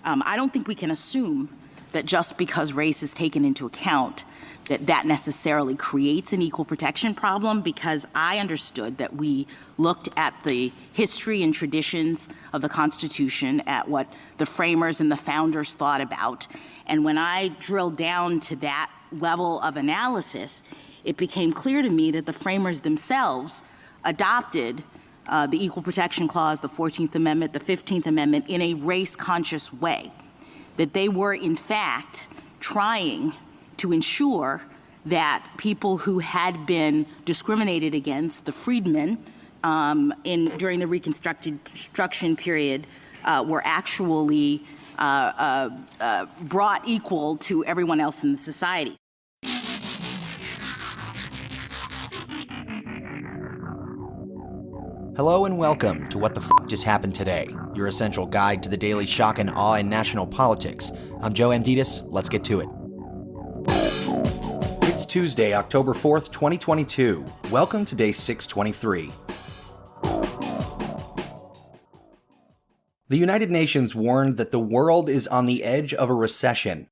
I don't think we can assume that just because race is taken into account that necessarily creates an equal protection problem, because I understood that we looked at the history and traditions of the Constitution, at what the framers and the founders thought about. And when I drilled down to that level of analysis, it became clear to me that the framers themselves adopted the Equal Protection Clause, the 14th Amendment, the 15th Amendment in a race-conscious way, that they were, in fact, trying to ensure that people who had been discriminated against, the freedmen, during the Reconstruction period, were actually brought equal to everyone else in the society. Hello and welcome to What the F*** Just Happened Today, your essential guide to the daily shock and awe in national politics. I'm Joe Amditis. Let's get to it. It's Tuesday, October 4th, 2022. Welcome to day 623. The United Nations warned that the world is on the edge of a recession.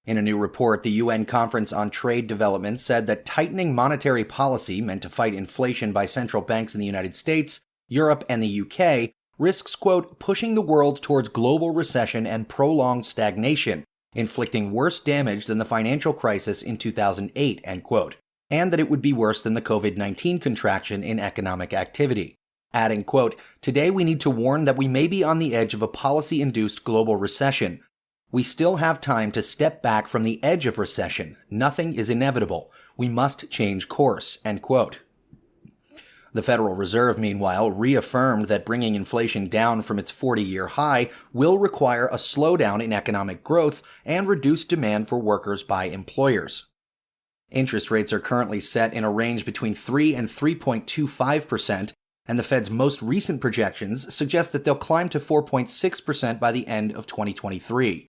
In a new report, the UN Conference on Trade Development said that tightening monetary policy meant to fight inflation by central banks in the United States, Europe, and the UK risks, quote, pushing the world towards global recession and prolonged stagnation, inflicting worse damage than the financial crisis in 2008, end quote, and that it would be worse than the COVID-19 contraction in economic activity. Adding, quote, today we need to warn that we may be on the edge of a policy-induced global recession. We still have time to step back from the edge of recession. Nothing is inevitable. We must change course, end quote. The Federal Reserve, meanwhile, reaffirmed that bringing inflation down from its 40-year high will require a slowdown in economic growth and reduced demand for workers by employers. Interest rates are currently set in a range between 3 and 3.25%, and the Fed's most recent projections suggest that they'll climb to 4.6% by the end of 2023.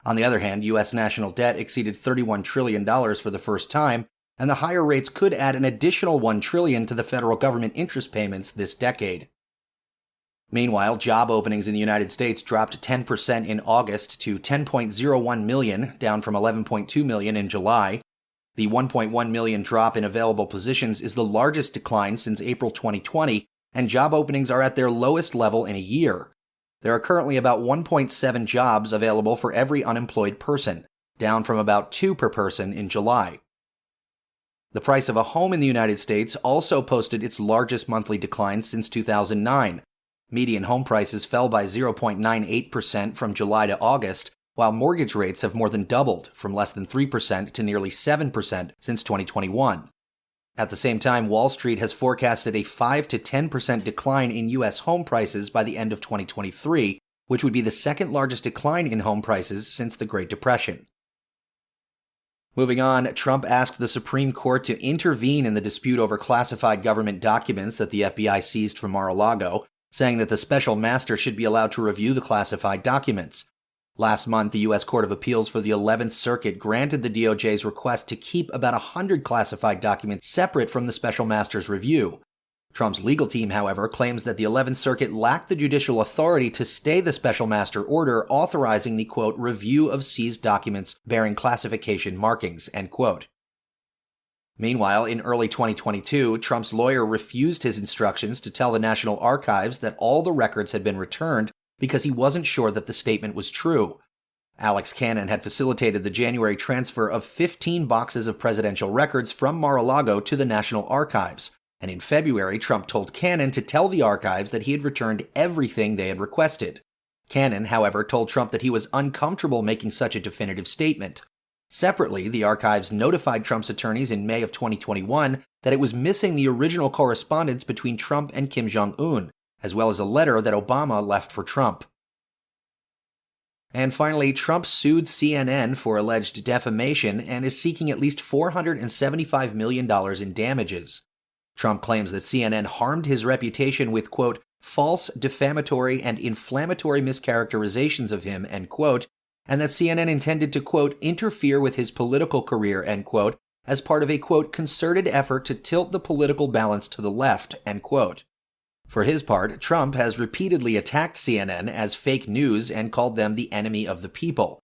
On the other hand, U.S. national debt exceeded $31 trillion for the first time, and the higher rates could add an additional $1 trillion to the federal government interest payments this decade. Meanwhile, job openings in the United States dropped 10% in August to 10.01 million, down from 11.2 million in July. The 1.1 million drop in available positions is the largest decline since April 2020, and job openings are at their lowest level in a year. There are currently about 1.7 jobs available for every unemployed person, down from about 2 per person in July. The price of a home in the United States also posted its largest monthly decline since 2009. Median home prices fell by 0.98% from July to August, while mortgage rates have more than doubled, from less than 3% to nearly 7% since 2021. At the same time, Wall Street has forecasted a 5 to 10% decline in U.S. home prices by the end of 2023, which would be the second largest decline in home prices since the Great Depression. Moving on, Trump asked the Supreme Court to intervene in the dispute over classified government documents that the FBI seized from Mar-a-Lago, saying that the special master should be allowed to review the classified documents. Last month, the U.S. Court of Appeals for the 11th Circuit granted the DOJ's request to keep about 100 classified documents separate from the special master's review. Trump's legal team, however, claims that the 11th Circuit lacked the judicial authority to stay the special master order authorizing the, quote, review of seized documents bearing classification markings, end quote. Meanwhile, in early 2022, Trump's lawyer refused his instructions to tell the National Archives that all the records had been returned because he wasn't sure that the statement was true. Alex Cannon had facilitated the January transfer of 15 boxes of presidential records from Mar-a-Lago to the National Archives. And in February, Trump told Cannon to tell the archives that he had returned everything they had requested. Cannon, however, told Trump that he was uncomfortable making such a definitive statement. Separately, the archives notified Trump's attorneys in May of 2021 that it was missing the original correspondence between Trump and Kim Jong-un, as well as a letter that Obama left for Trump. And finally, Trump sued CNN for alleged defamation and is seeking at least $475 million in damages. Trump claims that CNN harmed his reputation with, quote, false, defamatory, and inflammatory mischaracterizations of him, end quote, and that CNN intended to, quote, interfere with his political career, end quote, as part of a, quote, concerted effort to tilt the political balance to the left, end quote. For his part, Trump has repeatedly attacked CNN as fake news and called them the enemy of the people.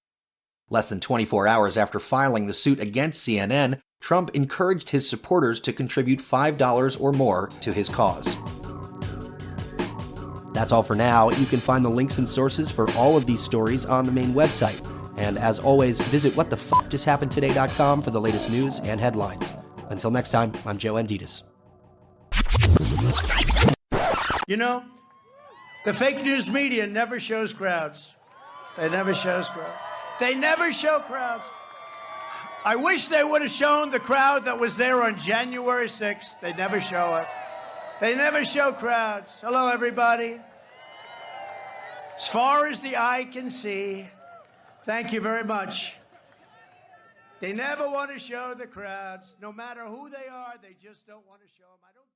Less than 24 hours after filing the suit against CNN, Trump encouraged his supporters to contribute $5 or more to his cause. That's all for now. You can find the links and sources for all of these stories on the main website. And as always, visit whatthefjusthappenedtoday.com for the latest news and headlines. Until next time, I'm Joe Amditas. You know, the fake news media never shows crowds. They never shows crowds. They never show crowds. I wish they would have shown the crowd that was there on January 6th. They never show it. They never show crowds. Hello, everybody. As far as the eye can see, thank you very much. They never want to show the crowds. No matter who they are, they just don't want to show them. I don't